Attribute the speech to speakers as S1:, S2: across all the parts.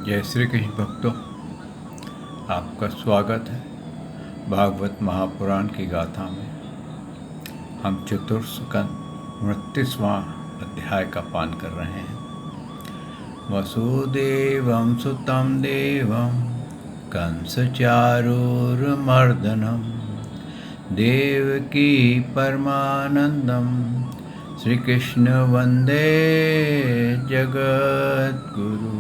S1: जय श्री कृष्ण भक्तों, आपका स्वागत है भागवत महापुराण की गाथा में। हम चतुर्स्कंद 29वां अध्याय का पान कर रहे हैं। वसुदेवं सुतं देवं कंसचारूरमर्दनं देवकी परमानंदं श्रीकृष्ण वंदे जगद्गुरु।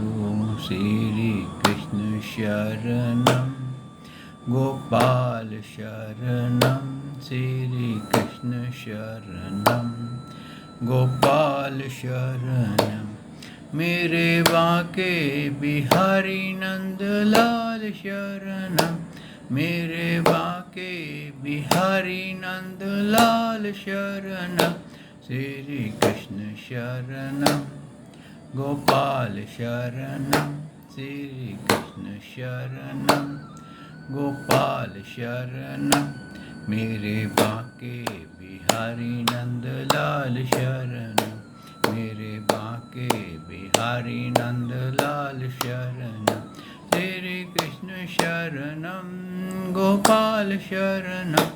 S1: श्री कृष्ण शरणं गोपाल शरणं, श्री कृष्ण शरणं गोपाल शरणं। मेरे बांके बिहारी नंदलाल शरणं, मेरे बांके बिहारी नंदलाल शरणं। श्री कृष्ण शरणं गोपाल शरणं, श्री कृष्ण शरणं गोपाल शरणं। मेरे बांके बिहारी नंदलाल शरणं, मेरे बांके बिहारी नंदलाल शरणं। श्री कृष्ण शरणं गोपाल शरणं,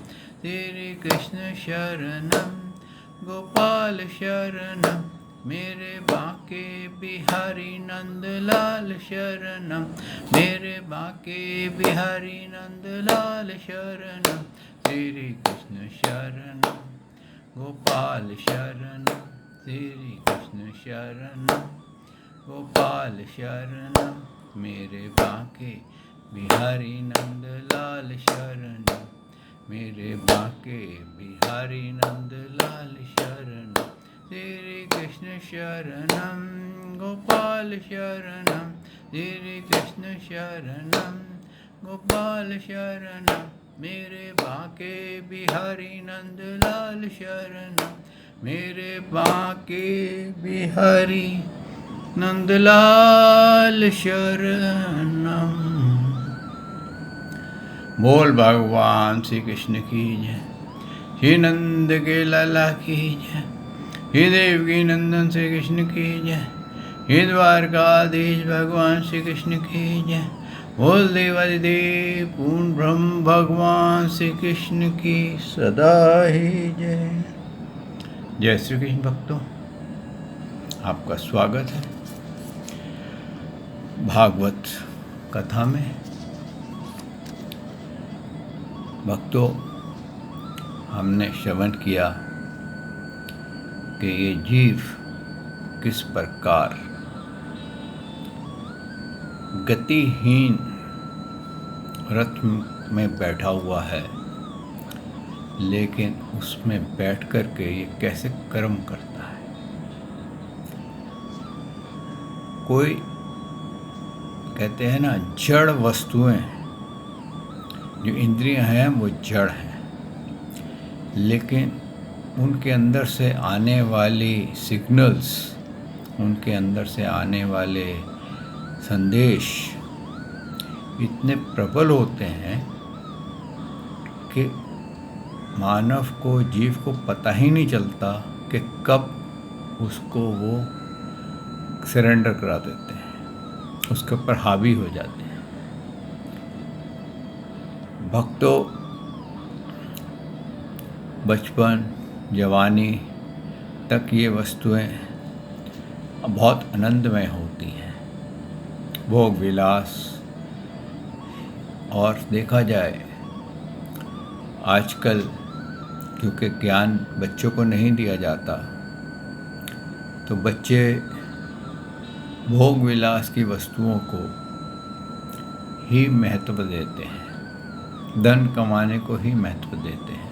S1: श्री कृष्ण शरणं गोपाल शरणं। मेरे बांके बिहारी नंदलाल शरणं, मेरे बांके बिहारी नंदलाल शरणं। श्री कृष्ण शरणं गोपाल शरणं, श्री कृष्ण शरणं गोपाल शरणं। मेरे बांके बिहारी नंदलाल शरणं, मेरे बांके बिहारी नंदलाल शरणं। श्री कृष्ण शरणं गोपाल शरणं, श्री कृष्ण शरणं गोपाल शरणं। मेरे बांके बिहारी नंदलाल शरणं, मेरे बांके बिहारी नंदलाल शरणं। बोल भगवान श्री कृष्ण की जय, श्री नंद के लाला की जय, हे देवकी नंदन श्री कृष्ण की जय, हे द्वारकाधीश भगवान श्री कृष्ण की जय। बोल देवादिदेव पूर्ण ब्रह्म भगवान श्री कृष्ण की सदा ही जय। जय श्री कृष्ण भक्तों, आपका स्वागत है भागवत कथा में। भक्तों, हमने श्रवण किया कि ये जीव किस प्रकार गतिहीन रथ में बैठा हुआ है, लेकिन उसमें बैठ कर के ये कैसे कर्म करता है। कोई कहते हैं ना, जड़ वस्तुएं, जो इंद्रियां हैं वो जड़ हैं, लेकिन उनके अंदर से आने वाली सिग्नल्स, उनके अंदर से आने वाले संदेश इतने प्रबल होते हैं कि मानव को, जीव को पता ही नहीं चलता कि कब उसको वो सरेंडर करा देते हैं, उसके ऊपर हावी हो जाते हैं। भक्तों, बचपन जवानी तक ये वस्तुएं बहुत आनंदमय होती हैं, भोग विलास। और देखा जाए आजकल, क्योंकि ज्ञान बच्चों को नहीं दिया जाता, तो बच्चे भोग विलास की वस्तुओं को ही महत्व देते हैं, धन कमाने को ही महत्व देते हैं,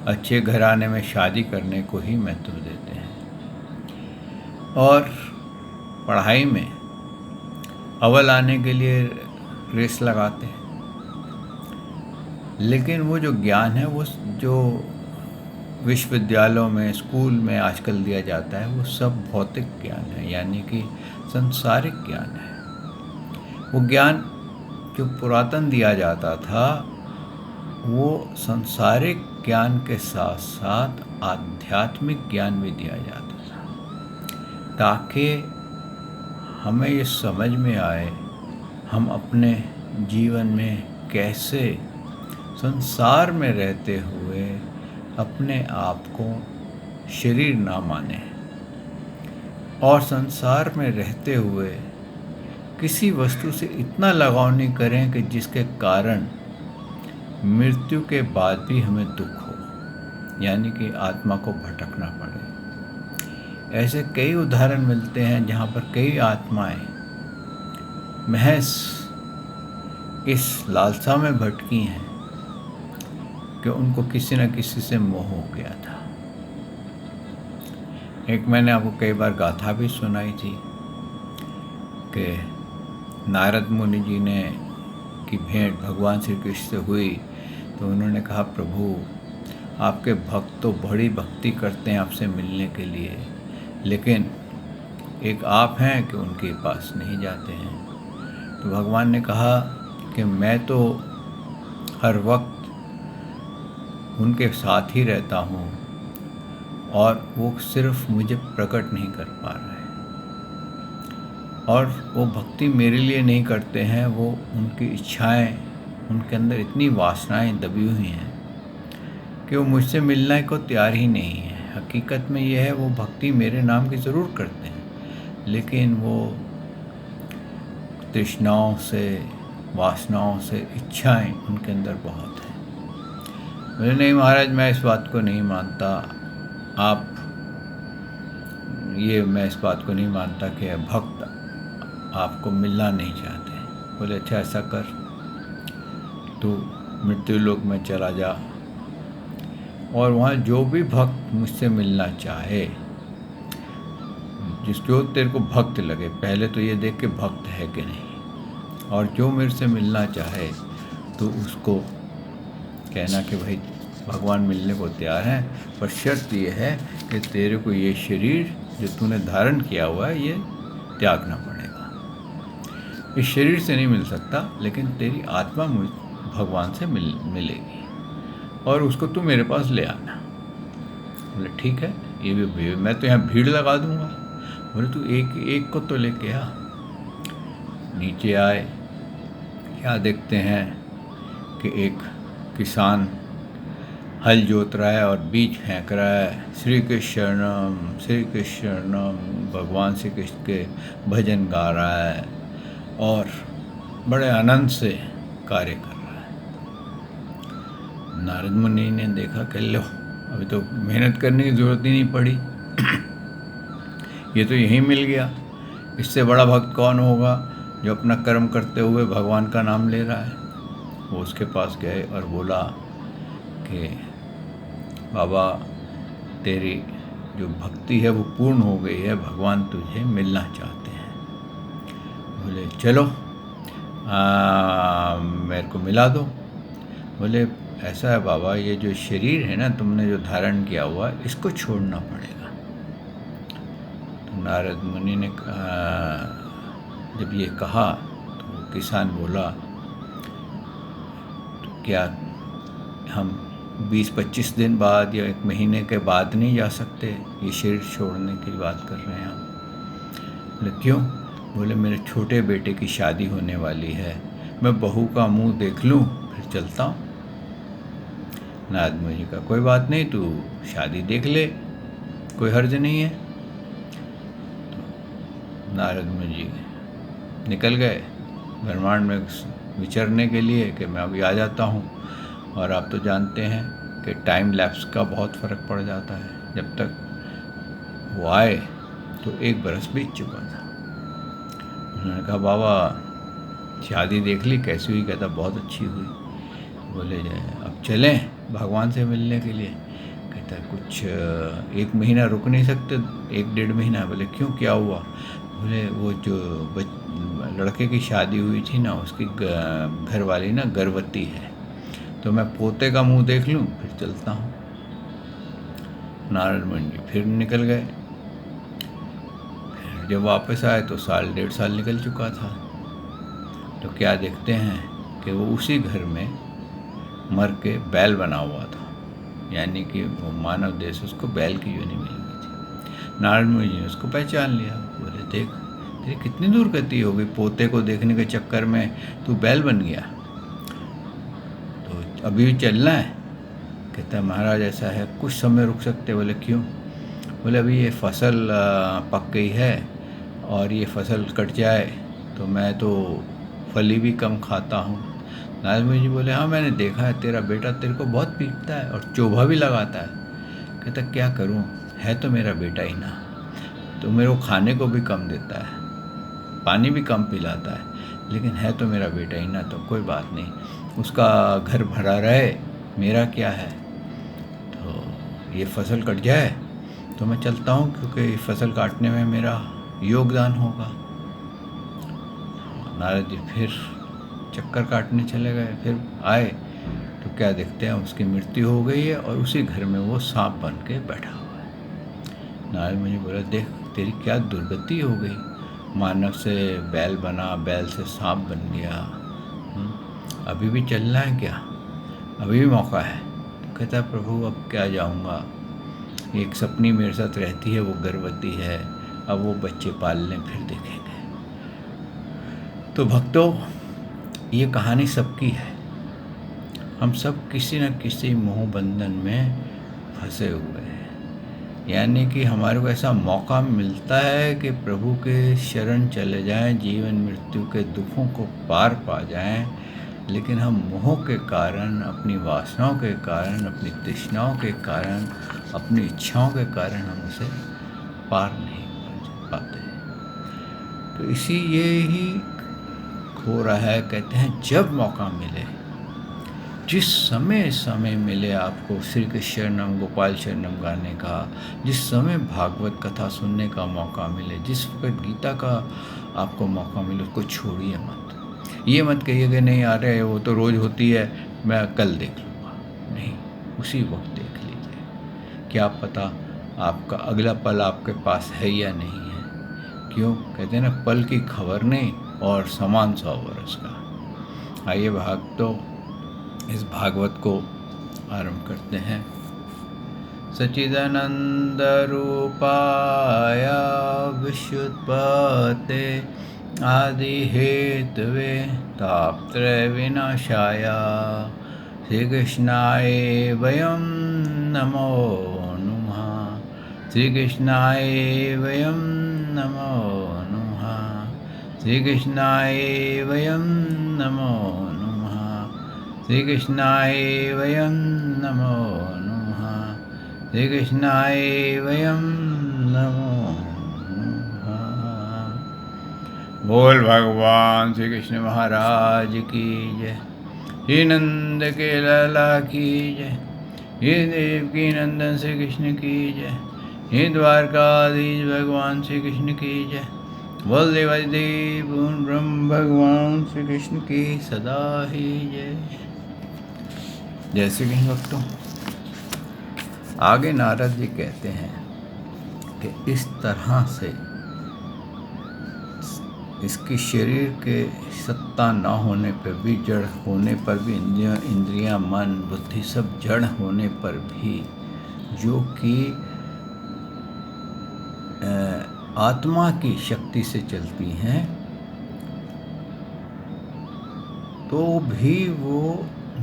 S1: अच्छे घराने में शादी करने को ही महत्व देते हैं, और पढ़ाई में अव्वल आने के लिए रेस लगाते हैं। लेकिन वो जो ज्ञान है, वो जो विश्वविद्यालयों में, स्कूल में आजकल दिया जाता है, वो सब भौतिक ज्ञान है, यानी कि संसारिक ज्ञान है। वो ज्ञान जो पुरातन दिया जाता था, वो संसारिक ज्ञान के साथ साथ आध्यात्मिक ज्ञान भी दिया जाता था, ताकि हमें ये समझ में आए हम अपने जीवन में कैसे संसार में रहते हुए अपने आप को शरीर ना माने और संसार में रहते हुए किसी वस्तु से इतना लगाव नहीं करें कि जिसके कारण मृत्यु के बाद भी हमें दुख हो, यानी कि आत्मा को भटकना पड़े। ऐसे कई उदाहरण मिलते हैं जहाँ पर कई आत्माएं महज इस लालसा में भटकी हैं कि उनको किसी न किसी से मोह हो गया था। एक मैंने आपको कई बार गाथा भी सुनाई थी कि नारद मुनि जी ने की भेंट भगवान श्री कृष्ण से हुई तो उन्होंने कहा, प्रभु आपके भक्त तो बड़ी भक्ति करते हैं आपसे मिलने के लिए, लेकिन एक आप हैं कि उनके पास नहीं जाते हैं। तो भगवान ने कहा कि मैं तो हर वक्त उनके साथ ही रहता हूँ और वो सिर्फ मुझे प्रकट नहीं कर पा रहे हैं, और वो भक्ति मेरे लिए नहीं करते हैं, वो उनकी इच्छाएं, उनके अंदर इतनी वासनाएं दबी हुई हैं कि वो मुझसे मिलने को तैयार ही नहीं है। हकीकत में ये है, वो भक्ति मेरे नाम की ज़रूर करते हैं, लेकिन वो तृष्णाओं से, वासनाओं से, इच्छाएं उनके अंदर बहुत हैं। बोले नहीं महाराज, मैं इस बात को नहीं मानता, मैं इस बात को नहीं मानता कि भक्त आपको मिलना नहीं चाहते। बोले अच्छा ऐसा कर, तू मृत्यु लोक में चला जा और वहाँ जो भी भक्त मुझसे मिलना चाहे, जिसको तेरे को भक्त लगे, पहले तो ये देख के भक्त है कि नहीं, और जो मेरे से मिलना चाहे तो उसको कहना कि भाई भगवान मिलने को तैयार हैं, पर शर्त ये है कि तेरे को ये शरीर जो तूने धारण किया हुआ है ये त्यागना पड़ेगा। इस शरीर से नहीं मिल सकता, लेकिन तेरी आत्मा भगवान से मिलेगी और उसको तू मेरे पास ले आना। बोले ठीक है, ये भी मैं तो यहाँ भीड़ लगा दूँगा। बोले तू एक को तो लेके आ। नीचे आए, क्या देखते हैं कि एक किसान हल जोत रहा है और बीज फेंक रहा है, श्री कृष्णम श्री कृष्णम, भगवान श्री कृष्ण के भजन गा रहा है और बड़े आनंद से कार्य कर रहा है। नारद मुनि ने देखा कि लो, अभी तो मेहनत करने की ज़रूरत ही नहीं पड़ी, ये तो यहीं मिल गया। इससे बड़ा भक्त कौन होगा जो अपना कर्म करते हुए भगवान का नाम ले रहा है। वो उसके पास गए और बोला कि बाबा, तेरी जो भक्ति है वो पूर्ण हो गई है, भगवान तुझे मिलना चाहते हैं। बोले चलो मेरे को मिला दो। बोले ऐसा है बाबा, ये जो शरीर है ना तुमने जो धारण किया हुआ, इसको छोड़ना पड़ेगा। तो नारद मुनि ने जब ये कहा तो किसान बोला, तो क्या हम 20-25 दिन बाद या 1 महीने के बाद नहीं जा सकते? ये शरीर छोड़ने की बात कर रहे हैं आप। बोले क्यों? बोले मेरे छोटे बेटे की शादी होने वाली है, मैं बहू का मुंह देख लूँ फिर चलता हूँ। नारद मुनि का कोई बात नहीं, तू शादी देख ले, कोई हर्ज नहीं है। तो नारद मुनि निकल गए ब्रह्मांड में विचरने के लिए कि मैं अभी आ जाता हूँ। और आप तो जानते हैं कि टाइम लैप्स का बहुत फ़र्क पड़ जाता है। जब तक वो आए तो 1 बरस बीत चुका था। उन्होंने कहा बाबा शादी देख ली, कैसी हुई? कहता बहुत अच्छी हुई। बोले अब चलें भगवान से मिलने के लिए? कहता कुछ 1 महीना रुक नहीं सकते? 1-1.5 महीना? बोले क्यों, क्या हुआ? बोले वो जो लड़के की शादी हुई थी ना, उसकी घरवाली ना गर्भवती है, तो मैं पोते का मुंह देख लूँ फिर चलता हूँ। नारद मुनि जी फिर निकल गए। फिर जब वापस आए तो 1.5 साल निकल चुका था। तो क्या देखते हैं कि वो उसी घर में मर के बैल बना हुआ था, यानी कि वो मानव देश उसको बैल की योनि मिल गई थी। नारद मुनि जी ने उसको पहचान लिया। बोले देख, तेरी कितनी दूर गति हो गई, पोते को देखने के चक्कर में तू बैल बन गया, तो अभी भी चलना है? कहता है महाराज ऐसा है, कुछ समय रुक सकते? बोले क्यों? बोले अभी ये फसल पक गई है और ये फसल कट जाए तो मैं तो फली भी कम खाता हूँ। नारद मुनि जी बोले हाँ मैंने देखा है, तेरा बेटा तेरे को बहुत पीटता है और चोभा भी लगाता है। कहता क्या करूँ, है तो मेरा बेटा ही ना, तो मेरे को खाने को भी कम देता है, पानी भी कम पिलाता है, लेकिन है तो मेरा बेटा ही ना, तो कोई बात नहीं, उसका घर भरा रहे, मेरा क्या है। तो ये फसल कट जाए तो मैं चलता हूँ, क्योंकि फसल काटने में मेरा योगदान होगा। नारद जी फिर चक्कर काटने चले गए। फिर आए तो क्या देखते हैं, उसकी मृत्यु हो गई है और उसी घर में वो सांप बन के बैठा हुआ है। नारद मुनि बोला देख तेरी क्या दुर्गति हो गई, मानव से बैल बना, बैल से सांप बन गया, अभी भी चलना है क्या, अभी भी मौका है। तो कहता है प्रभु अब क्या जाऊँगा, एक सपनी मेरे साथ रहती है, वो गर्भवती है, अब वो बच्चे पाल लें फिर देखेंगे। तो भक्तों ये कहानी सबकी है, हम सब किसी न किसी मोह बंधन में फंसे हुए हैं। यानी कि हमारे को ऐसा मौका मिलता है कि प्रभु के शरण चले जाएं, जीवन मृत्यु के दुखों को पार पा जाएं, लेकिन हम मोह के कारण, अपनी वासनाओं के कारण, अपनी तृष्णाओं के कारण, अपनी इच्छाओं के कारण हम उसे पार नहीं कर पाते। तो इसी ये ही हो रहा है। कहते हैं जब मौका मिले, जिस समय मिले आपको श्री कृष्ण शरणम गोपाल शरणम गाने का, जिस समय भागवत कथा सुनने का मौका मिले, जिस वक्त गीता का आपको मौका मिले, उसको छोड़िए मत। ये मत कहिए कि नहीं आ रहे वो तो रोज़ होती है, मैं कल देख लूँगा, नहीं, उसी वक्त देख लीजिए। क्या पता आपका अगला पल आपके पास है या नहीं है। क्यों कहते हैं ना, पल की खबर नहीं और समान 100 वर्ष का। आइए भक्तों इस भागवत को आरंभ करते हैं। सच्चिदानंद रूपाय विश्वोत्पत्ते आदि हेतवे तापत्रय विनाशाय श्री कृष्णाय वयं नमो नमः, श्री कृष्णाय वयं नमो नमः, श्री कृष्णाय वयं नमो नमः, श्री कृष्णाय वयं नमो नमः, श्री कृष्णाय वयं नमो नमः। बोल भगवान श्री कृष्ण महाराज की जय, हे नंद के लाला की जय, हे देव की नंदन श्री कृष्ण की जय, हे द्वारकाधीश भगवान श्री कृष्ण की जय, बोल देवादिदेव ब्रह्म भगवान श्री कृष्ण की सदा ही जय। जय श्री कृष्ण भक्तों। आगे नारद जी कहते हैं कि इस तरह से इसकी शरीर के सत्ता न होने पर भी, जड़ होने पर भी, इंद्रियां मन बुद्धि सब जड़ होने पर भी, जो कि आत्मा की शक्ति से चलती हैं, तो भी वो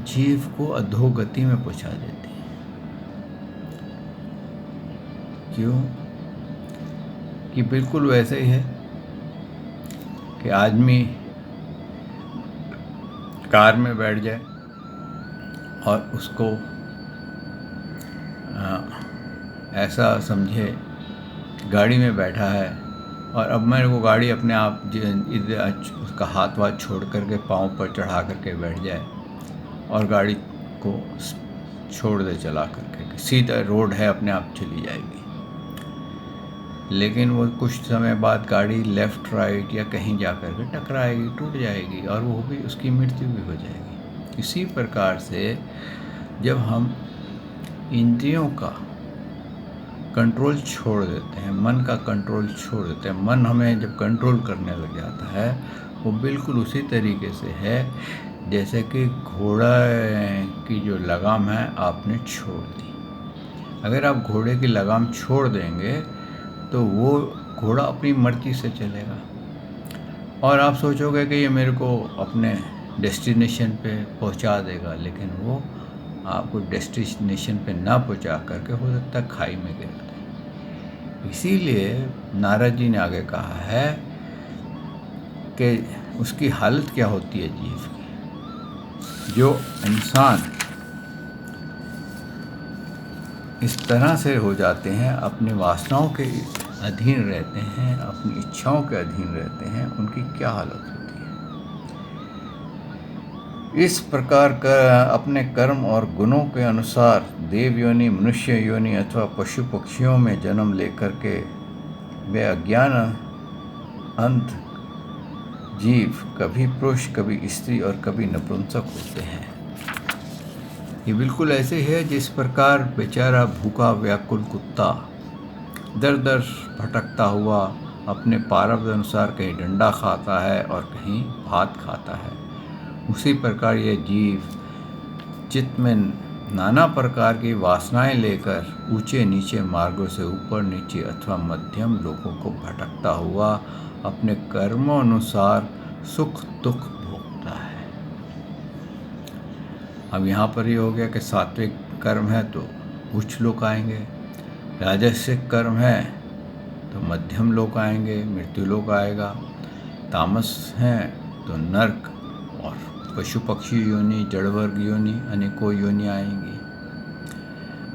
S1: जीव को अधोगति में पहुंचा देती है। क्यों कि बिल्कुल वैसे ही है कि आदमी कार में बैठ जाए और उसको ऐसा समझे गाड़ी में बैठा है और अब मेरे को गाड़ी अपने आप उसका हाथ वाथ छोड़ करके पाँव पर चढ़ा करके बैठ जाए और गाड़ी को छोड़ दे चला करके, सीधा रोड है अपने आप चली जाएगी। लेकिन वो कुछ समय बाद गाड़ी लेफ़्ट राइट या कहीं जा कर के टकराएगी, टूट जाएगी और वो भी उसकी मृत्यु भी हो जाएगी। इसी प्रकार से जब हम इंद्रियों का कंट्रोल छोड़ देते हैं, मन का कंट्रोल छोड़ देते हैं, मन हमें जब कंट्रोल करने लग जाता है, वो बिल्कुल उसी तरीके से है जैसे कि घोड़ा की जो लगाम है आपने छोड़ दी। अगर आप घोड़े की लगाम छोड़ देंगे तो वो घोड़ा अपनी मर्जी से चलेगा, और आप सोचोगे कि ये मेरे को अपने डेस्टिनेशन पे पहुंचा देगा, लेकिन वो आपको डेस्टिनेशन पे ना पहुंचा करके हो सकता है खाई में गिरा दे। इसीलिए नारद जी ने आगे कहा है कि उसकी हालत क्या होती है जीव की। जो इंसान इस तरह से हो जाते हैं, अपनी वासनाओं के अधीन रहते हैं, अपनी इच्छाओं के अधीन रहते हैं, उनकी क्या हालत होती है। इस प्रकार का अपने कर्म और गुणों के अनुसार देव योनि, मनुष्य योनि अथवा पशु पक्षियों में जन्म लेकर के वे अज्ञान अंत जीव कभी पुरुष, कभी स्त्री और कभी नपुंसक होते हैं। ये बिल्कुल ऐसे ही है जिस प्रकार बेचारा भूखा व्याकुल कुत्ता दर दर भटकता हुआ अपने प्रारब्ध अनुसार कहीं डंडा खाता है और कहीं भात खाता है, उसी प्रकार ये जीव चित्त में नाना प्रकार की वासनाएं लेकर ऊंचे नीचे मार्गों से ऊपर नीचे अथवा मध्यम लोगों को भटकता हुआ अपने कर्मों अनुसार सुख दुख भोगता है। अब यहाँ पर ये हो गया कि सात्विक कर्म है तो उच्च लोक आएंगे, राजसिक कर्म है तो मध्यम लोक आएंगे, मृत्यु लोक आएगा, तामस है तो नर्क और पशु पक्षी योनि, जड़ वर्ग योनि, अनेकों योनि आएंगी।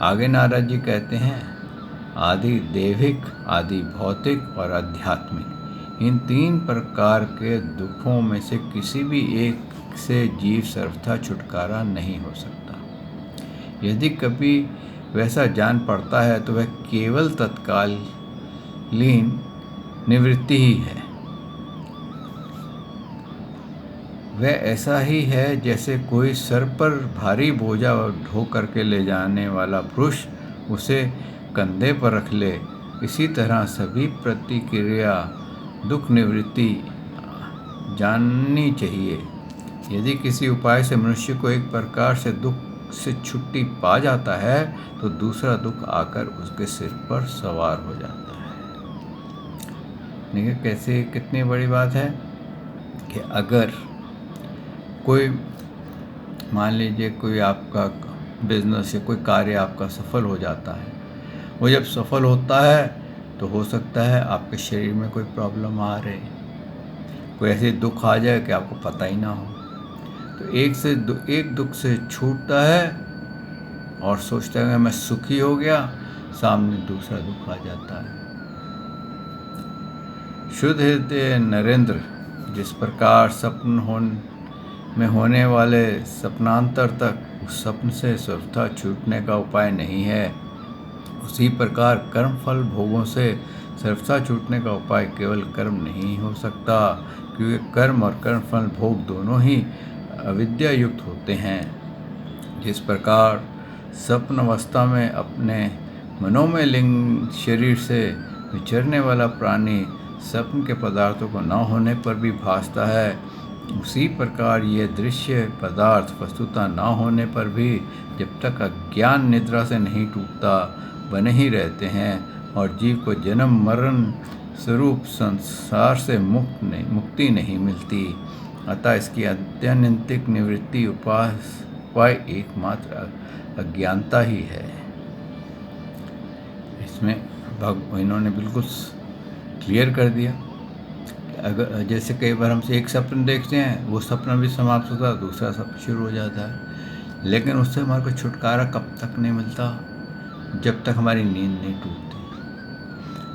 S1: आगे नारद जी कहते हैं आदि देविक, आदि भौतिक और आध्यात्मिक, इन तीन प्रकार के दुखों में से किसी भी एक से जीव सर्वथा छुटकारा नहीं हो सकता। यदि कभी वैसा जान पड़ता है तो वह केवल तत्कालीन निवृत्ति ही है। वह ऐसा ही है जैसे कोई सर पर भारी बोझा ढो करके ले जाने वाला पुरुष उसे कंधे पर रख ले। इसी तरह सभी प्रतिक्रिया दुख निवृत्ति जाननी चाहिए। यदि किसी उपाय से मनुष्य को एक प्रकार से दुख से छुट्टी पा जाता है तो दूसरा दुख आकर उसके सिर पर सवार हो जाता है। देखिए कैसे कितनी बड़ी बात है कि अगर कोई मान लीजिए कोई आपका बिजनेस या कोई कार्य आपका सफल हो जाता है, वो जब सफल होता है तो हो सकता है आपके शरीर में कोई प्रॉब्लम आ रही, कोई ऐसे दुख आ जाए कि आपको पता ही ना हो। तो एक दुख से छूटता है और सोचता है मैं सुखी हो गया, सामने दूसरा दुख आ जाता है। शुद्ध हृदय नरेंद्र जिस प्रकार स्वप्न में होने वाले सपनांतर तक उस स्वप्न से सर्वथा छूटने का उपाय नहीं है, उसी प्रकार कर्म फल भोगों से सर्वथा छूटने का उपाय केवल कर्म नहीं हो सकता, क्योंकि कर्म और कर्म फल भोग दोनों ही अविद्या युक्त होते हैं। जिस प्रकार स्वप्न अवस्था में अपने मनोमय लिंग शरीर से विचरने वाला प्राणी स्वप्न के पदार्थों को न होने पर भी भासता है, उसी प्रकार ये दृश्य पदार्थ वस्तुतः न होने पर भी जब तक अज्ञान निद्रा से नहीं टूटता बने ही रहते हैं और जीव को जन्म मरण स्वरूप संसार से मुक्ति नहीं मिलती। अतः इसकी अत्यंतिक निवृत्ति उपाय एकमात्र अज्ञानता ही है। इसमें इन्होंने बिल्कुल क्लियर कर दिया। अगर जैसे कई बार हमसे एक सपना देखते हैं, वो सपना भी समाप्त होता है, दूसरा सपना शुरू हो जाता है, लेकिन उससे हमारे को छुटकारा कब तक नहीं मिलता, जब तक हमारी नींद नहीं टूटती।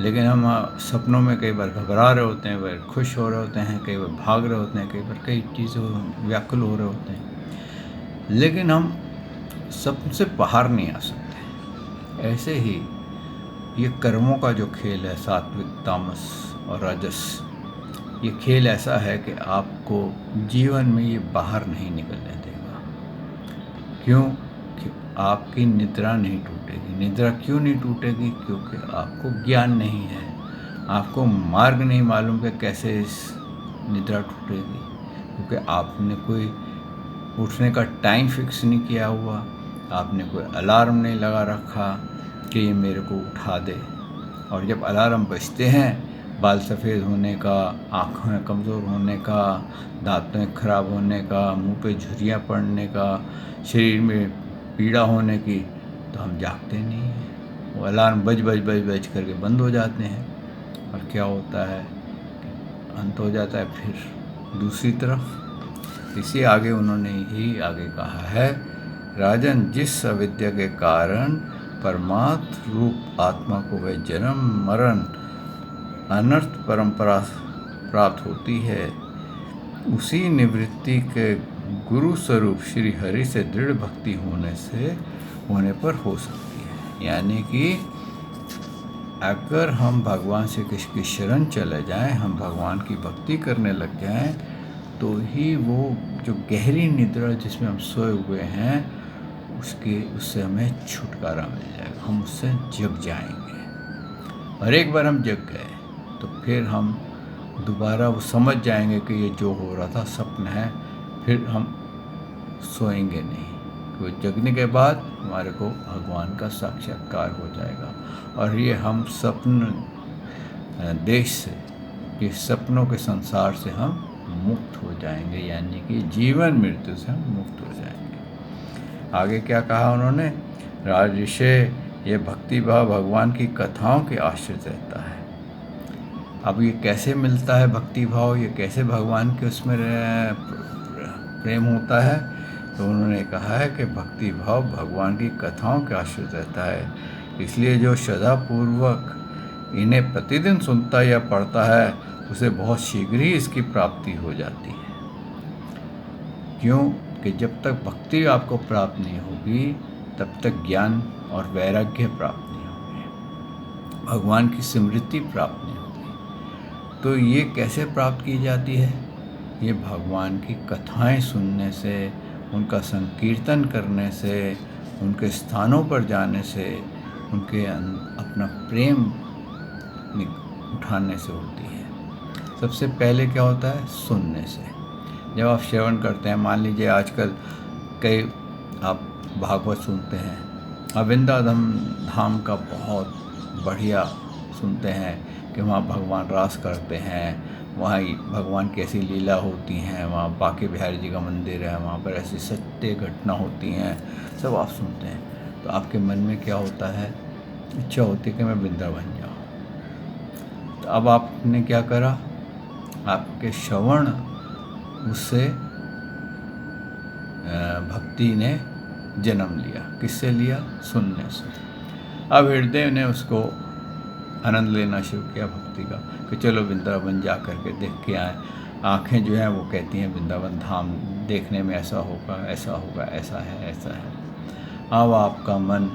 S1: लेकिन हम सपनों में कई बार घबरा रहे होते हैं, कई बार खुश हो रहे होते हैं, कई बार भाग रहे होते हैं, कई बार कई चीज़ों व्याकुल हो रहे होते हैं, लेकिन हम सपने से बाहर नहीं आ सकते। ऐसे ही ये कर्मों का जो खेल है, सात्विक, तामस और राजस, ये खेल ऐसा है कि आपको जीवन में ये बाहर नहीं निकलने देगा। क्यों? कि आपकी निद्रा नहीं टूटेगी। निद्रा क्यों नहीं टूटेगी? क्योंकि आपको ज्ञान नहीं है, आपको मार्ग नहीं मालूम कि कैसे इस निद्रा टूटेगी, क्योंकि आपने कोई उठने का टाइम फिक्स नहीं किया हुआ, आपने कोई अलार्म नहीं लगा रखा कि ये मेरे को उठा दे। और जब अलार्म बजते हैं बाल सफ़ेद होने का, आँखें कमज़ोर होने का, दांतें खराब होने का, मुंह पे झुर्रियाँ पड़ने का, शरीर में पीड़ा होने की, तो हम जागते नहीं हैं। वो अलार्म बज बज बज बज करके बंद हो जाते हैं और क्या होता है, अंत हो जाता है फिर दूसरी तरफ। इसी आगे उन्होंने ही आगे कहा है, राजन, जिस अविद्या के कारण परमात्म रूप आत्मा को वह जन्म मरण अनर्थ परंपरा प्राप्त होती है, उसी निवृत्ति के गुरु स्वरूप श्री हरि से दृढ़ भक्ति होने पर हो सकती है। यानी कि अगर हम भगवान श्री कृष्ण की शरण चले जाएं, हम भगवान की भक्ति करने लग जाएं, तो ही वो जो गहरी निद्रा जिसमें हम सोए हुए हैं उससे हमें छुटकारा मिल जाएगा, हम उससे जग जाएंगे। और एक बार हम जग गए तो फिर हम दोबारा वो समझ जाएंगे कि ये जो हो रहा था सपना है, फिर हम सोएंगे नहीं। तो जगने के बाद हमारे को भगवान का साक्षात्कार हो जाएगा और ये हम स्वप्न देश से, ये सपनों के संसार से हम मुक्त हो जाएंगे, यानी कि जीवन मृत्यु से हम मुक्त हो जाएंगे। आगे क्या कहा उन्होंने, राजर्षि, ये भक्ति भाव भगवान की कथाओं के आश्रित रहता है। अब ये कैसे मिलता है भक्ति भाव, ये कैसे भगवान के उसमें प्रेम होता है, तो उन्होंने कहा है कि भक्ति भाव भगवान की कथाओं के आश्रित रहता है, इसलिए जो श्रद्धापूर्वक इन्हें प्रतिदिन सुनता या पढ़ता है उसे बहुत शीघ्र ही इसकी प्राप्ति हो जाती है। क्यों कि जब तक भक्ति आपको प्राप्त नहीं होगी तब तक ज्ञान और वैराग्य प्राप्त नहीं होंगे, भगवान की स्मृति प्राप्त नहीं होगी। तो ये कैसे प्राप्त की जाती है, ये भगवान की कथाएं सुनने से, उनका संकीर्तन करने से, उनके स्थानों पर जाने से, उनके अपना प्रेम उठाने से होती है। सबसे पहले क्या होता है, सुनने से। जब आप श्रवण करते हैं, मान लीजिए आजकल कई आप भागवत सुनते हैं, वृंदावन धाम का बहुत बढ़िया सुनते हैं कि वहाँ भगवान रास करते हैं, वहाँ भगवान की ऐसी लीला होती हैं, वहाँ बांके बिहारी जी का मंदिर है, वहाँ पर ऐसी सत्य घटना होती हैं, सब आप सुनते हैं। तो आपके मन में क्या होता है, इच्छा होती है कि मैं वृंदावन जाऊँ। तो अब आपने क्या करा, आपके श्रवण उससे भक्ति ने जन्म लिया। किससे लिया, सुनने से। अब हृदय ने उसको आनंद लेना शुरू किया भक्ति का कि चलो वृंदावन जा कर के देख के आए। आँखें जो हैं वो कहती हैं वृंदावन धाम देखने में ऐसा होगा, ऐसा होगा, ऐसा है, ऐसा है। अब आपका मन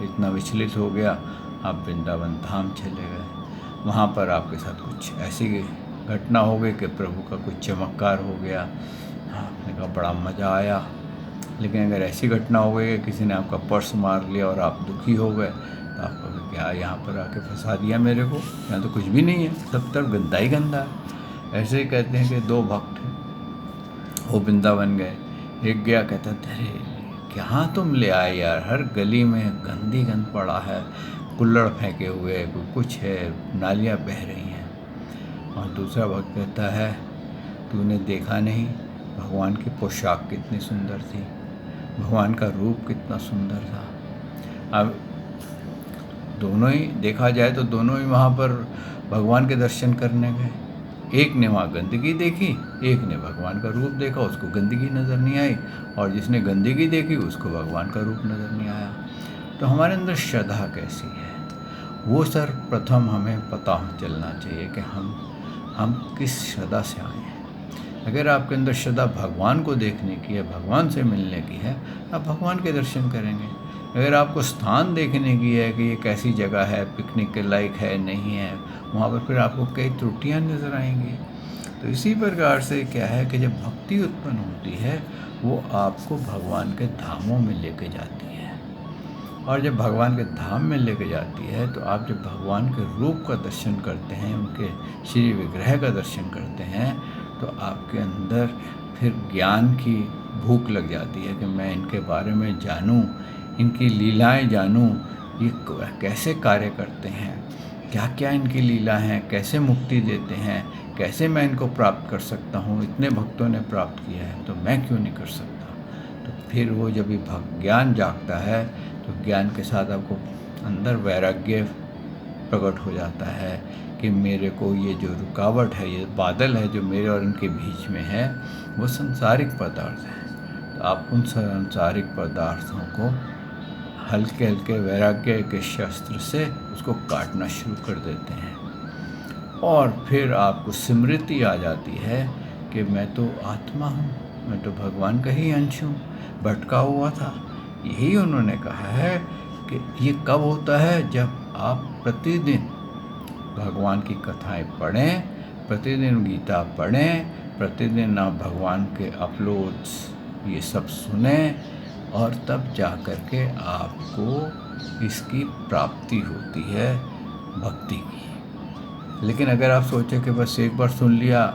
S1: इतना विचलित हो गया, आप वृंदावन धाम चले गए। वहाँ पर आपके साथ कुछ ऐसी घटना हो गई कि प्रभु का कुछ चमत्कार हो गया, आपने कहा बड़ा मज़ा आया। लेकिन अगर ऐसी घटना हो गई कि किसी ने आपका पर्स मार लिया और आप दुखी हो गए, तो आप कहोगे क्या यहाँ पर आके फंसा दिया मेरे को, यहाँ तो कुछ भी नहीं है, सब तरफ गंदा ही गंदा है। ऐसे ही कहते हैं कि दो भक्त वो वृंदावन गए, एक गया कहता अरे कहाँ तुम ले आए यार, हर गली में गंदी गंद पड़ा है, कुल्हड़ फेंके हुए, कोई कुछ है, नालियाँ बह रही हैं। और दूसरा भक्त कहता है तूने देखा नहीं भगवान की पोशाक कितनी सुंदर थी, भगवान का रूप कितना सुंदर था। अब दोनों ही देखा जाए तो दोनों ही वहाँ पर भगवान के दर्शन करने गए। एक ने वहाँ गंदगी देखी, एक ने भगवान का रूप देखा, उसको गंदगी नज़र नहीं आई, और जिसने गंदगी देखी उसको भगवान का रूप नज़र नहीं आया। तो हमारे अंदर श्रद्धा कैसी है, वो सर्वप्रथम हमें पता चलना चाहिए कि हम किस श्रद्धा से आए हैं। अगर आपके अंदर श्रद्धा भगवान को देखने की है, भगवान से मिलने की है, आप भगवान के दर्शन करेंगे। अगर आपको स्थान देखने की है कि ये कैसी जगह है, पिकनिक के लायक है नहीं है, वहाँ पर फिर आपको कई त्रुटियाँ नज़र आएंगी। तो इसी प्रकार से क्या है कि जब भक्ति उत्पन्न होती है वो आपको भगवान के धामों में लेके जाती है, और जब भगवान के धाम में लेके जाती है तो आप जब भगवान के रूप का दर्शन करते हैं, उनके श्री विग्रह का दर्शन करते हैं, तो आपके अंदर फिर ज्ञान की भूख लग जाती है कि मैं इनके बारे में जानूं, इनकी लीलाएं जानूं, ये कैसे कार्य करते हैं, क्या क्या इनकी लीला हैं, कैसे मुक्ति देते हैं, कैसे मैं इनको प्राप्त कर सकता हूँ, इतने भक्तों ने प्राप्त किया है तो मैं क्यों नहीं कर सकता। तो फिर वो जब भी ज्ञान जागता है तो ज्ञान के साथ आपको अंदर वैराग्य प्रकट हो जाता है कि मेरे को ये जो रुकावट है, ये बादल है जो मेरे और इनके बीच में है, वो संसारिक पदार्थ है। तो आप उन सांसारिक पदार्थों को हल्के हल्के वैराग्य के शस्त्र से उसको काटना शुरू कर देते हैं और फिर आपको स्मृति आ जाती है कि मैं तो आत्मा हूँ, मैं तो भगवान का ही अंश हूँ, भटका हुआ था। यही उन्होंने कहा है कि ये कब होता है, जब आप प्रतिदिन भगवान की कथाएं पढ़ें, प्रतिदिन गीता पढ़ें, प्रतिदिन आप भगवान के अपलोड्स ये सब सुने और तब जा कर के आपको इसकी प्राप्ति होती है भक्ति की। लेकिन अगर आप सोचें कि बस एक बार सुन लिया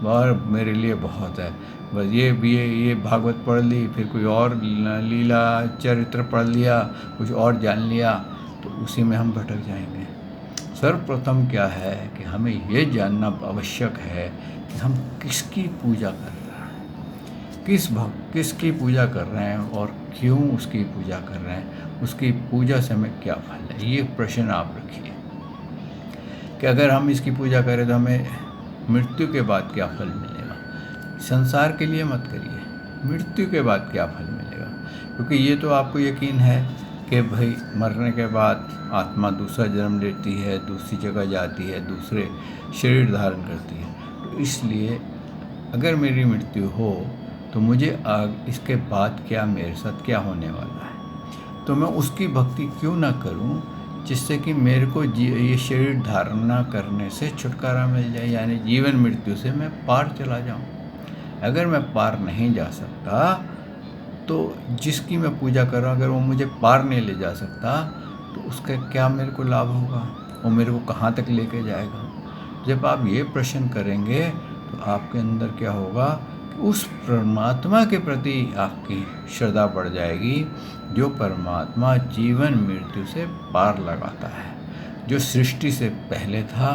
S1: और मेरे लिए बहुत है, बस ये भागवत पढ़ ली, फिर कोई और लीला चरित्र पढ़ लिया, कुछ और जान लिया, तो उसी में हम भटक जाएंगे। सर्वप्रथम क्या है कि हमें ये जानना आवश्यक है कि हम किसकी पूजा कर रहे हैं, किसकी पूजा कर रहे हैं और क्यों उसकी पूजा कर रहे हैं, उसकी पूजा से हमें क्या फल है। ये प्रश्न आप रखिए कि अगर हम इसकी पूजा करें तो हमें मृत्यु के बाद क्या फल मिलेगा। संसार के लिए मत करिए, मृत्यु के बाद क्या फल मिलेगा, क्योंकि ये तो आपको यकीन है कि भाई मरने के बाद आत्मा दूसरा जन्म लेती है, दूसरी जगह जाती है, दूसरे शरीर धारण करती है। तो इसलिए अगर मेरी मृत्यु हो तो मुझे इसके बाद क्या मेरे साथ क्या होने वाला है, तो मैं उसकी भक्ति क्यों ना करूं जिससे कि मेरे को ये शरीर धारणा करने से छुटकारा मिल जाए, यानी जीवन मृत्यु से मैं पार चला जाऊं। अगर मैं पार नहीं जा सकता तो जिसकी मैं पूजा कर रहा हूँ अगर वो मुझे पार नहीं ले जा सकता तो उसका क्या मेरे को लाभ होगा, वो मेरे को कहाँ तक लेके जाएगा। जब आप ये प्रश्न करेंगे तो आपके अंदर क्या होगा कि उस परमात्मा के प्रति आपकी श्रद्धा बढ़ जाएगी जो परमात्मा जीवन मृत्यु से पार लगाता है, जो सृष्टि से पहले था,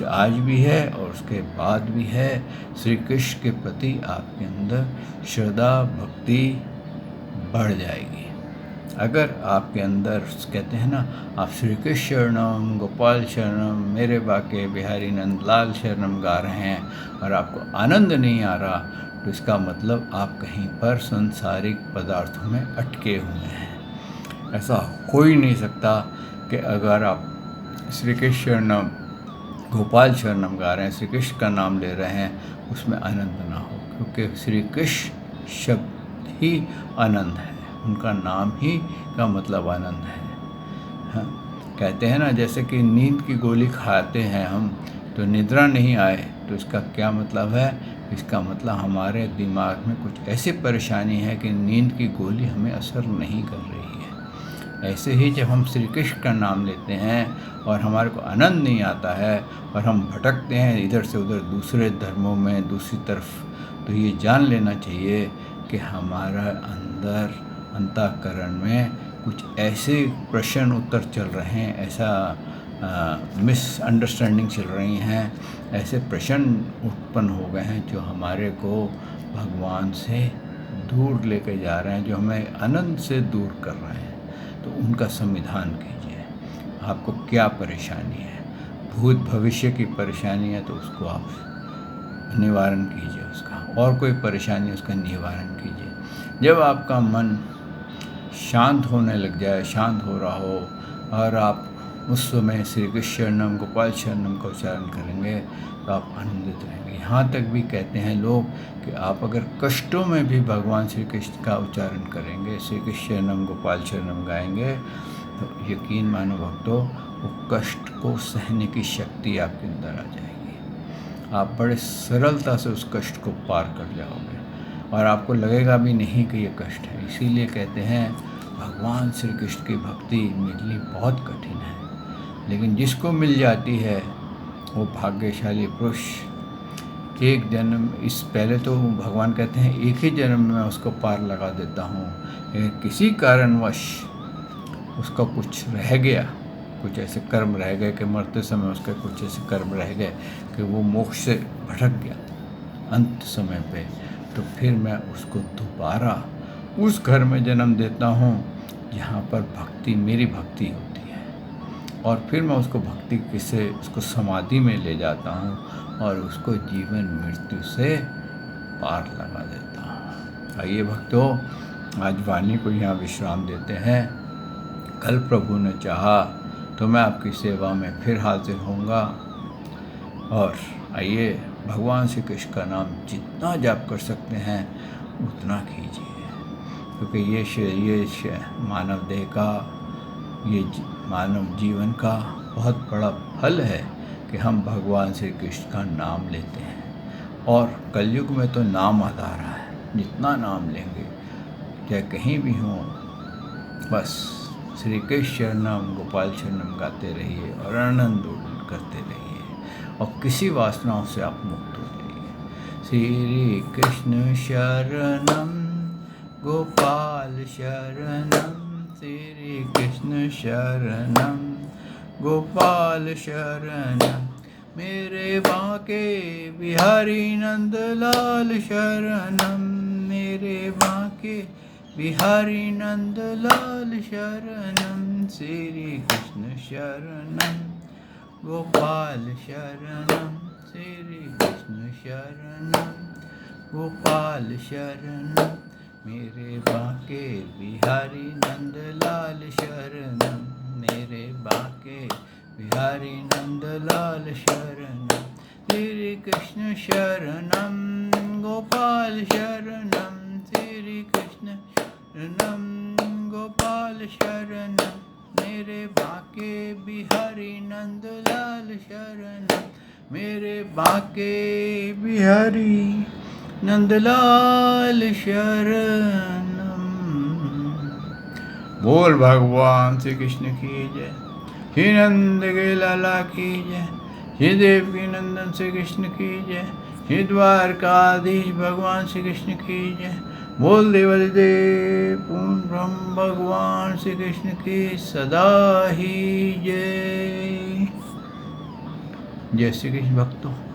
S1: आज भी है और उसके बाद भी है। श्री कृष्ण के प्रति आपके अंदर श्रद्धा भक्ति बढ़ जाएगी। अगर आपके अंदर कहते हैं ना, आप श्री कृष्ण शरणम गोपाल शरणम मेरे बाके बिहारी नंदलाल शरणम गा रहे हैं और आपको आनंद नहीं आ रहा, तो इसका मतलब आप कहीं पर सांसारिक पदार्थों में अटके हुए हैं। ऐसा हो ही नहीं सकता कि अगर आप श्री कृष्ण शरणम गोपाल शरणम गा रहे हैं, श्री कृष्ण का नाम ले रहे हैं, उसमें आनंद ना हो, क्योंकि श्री कृष्ण शब्द ही आनंद है, उनका नाम ही का मतलब आनंद है। हाँ, कहते हैं ना जैसे कि नींद की गोली खाते हैं हम तो निद्रा नहीं आए, तो इसका क्या मतलब है, इसका मतलब हमारे दिमाग में कुछ ऐसी परेशानी है कि नींद की गोली हमें असर नहीं कर रही है। ऐसे ही जब हम श्री कृष्ण का नाम लेते हैं और हमारे को आनंद नहीं आता है और हम भटकते हैं इधर से उधर दूसरे धर्मों में दूसरी तरफ, तो ये जान लेना चाहिए कि हमारा अंदर अंतःकरण में कुछ ऐसे प्रश्न उत्तर चल रहे हैं, ऐसा मिसअंडरस्टैंडिंग चल रही हैं, ऐसे प्रश्न उत्पन्न हो गए हैं जो हमारे को भगवान से दूर लेके जा रहे हैं, जो हमें आनंद से दूर कर रहे हैं। तो उनका समाधान कीजिए। आपको क्या परेशानी है, भूत भविष्य की परेशानी है तो उसको आप निवारण कीजिए उसका, और कोई परेशानी उसका निवारण कीजिए। जब आपका मन शांत होने लग जाए, शांत हो रहा हो और आप उस समय श्री कृष्ण शरणम गोपाल शरणम का उच्चारण करेंगे तो आप आनंदित रहेंगे। यहाँ तक भी कहते हैं लोग कि आप अगर कष्टों में भी भगवान श्री कृष्ण का उच्चारण करेंगे, श्री कृष्ण शरणम गोपाल शरणम गाएंगे, तो यकीन मानो भक्तों वो कष्ट को सहने की शक्ति आपके अंदर आ जाएगी। आप बड़े सरलता से उस कष्ट को पार कर जाओगे और आपको लगेगा भी नहीं कि ये कष्ट है। इसीलिए कहते हैं भगवान श्री कृष्ण की भक्ति मिलनी बहुत कठिन है, लेकिन जिसको मिल जाती है वो भाग्यशाली पुरुष। एक जन्म इस पहले तो भगवान कहते हैं एक ही जन्म में उसको पार लगा देता हूँ, लेकिन किसी कारणवश उसका कुछ रह गया कुछ ऐसे कर्म रह गए कि मरते समय उसके कुछ ऐसे कर्म रह गए कि वो मोक्ष से भटक गया अंत समय पे, तो फिर मैं उसको दोबारा उस घर में जन्म देता हूँ जहाँ पर भक्ति, मेरी भक्ति होती है, और फिर मैं उसको भक्ति किसे उसको समाधि में ले जाता हूँ और उसको जीवन मृत्यु से पार लगा देता हूँ। आइए भक्तों, आज वाणी को यहाँ विश्राम देते हैं। कल प्रभु ने चाहा तो मैं आपकी सेवा में फिर हाजिर होऊंगा। और आइए, भगवान श्री कृष्ण का नाम जितना जाप कर सकते हैं उतना कीजिए, क्योंकि ये मानव देह का, ये मानव जीवन का बहुत बड़ा फल है कि हम भगवान श्री कृष्ण का नाम लेते हैं। और कलयुग में तो नाम आधार है, जितना नाम लेंगे चाहे कहीं भी हों, बस श्री कृष्ण शरणम गोपाल शरणम गाते रहिए और आनंद करते रहिए और किसी वासनाओं से आप मुक्त हो जाइए। श्री कृष्ण शरणम गोपाल शरणम, श्री कृष्ण शरणम गोपाल शरणम, मेरे बांके बिहारी नंदलाल शरणम, मेरे बांके बिहारी नंदलाल शरणम, श्री कृष्ण शरणम गोपाल शरणम, श्री कृष्ण शरणम गोपाल शरणम, मेरे बांके बिहारी नंदलाल शरणम, मेरे बांके बिहारी नंदलाल शरणम, श्री कृष्ण शरणम गोपाल शरणम, श्री कृष्ण शरणम गोपाल शरणम, मेरे बांके बिहारी नंदलाल शरणम, मेरे बांके बिहारी नंदलाल शरणम। बोल भगवान श्री कृष्ण की जय, श्री नंद के लाला की जय, श्री देवकी नंदन श्री कृष्ण की जय, श्री द्वारकाधीश भगवान श्री कृष्ण की जय। बोल देवदेव पूर्ण ब्रह्म भगवान श्री कृष्ण की सदा ही जय। जय श्री कृष्ण भक्तों।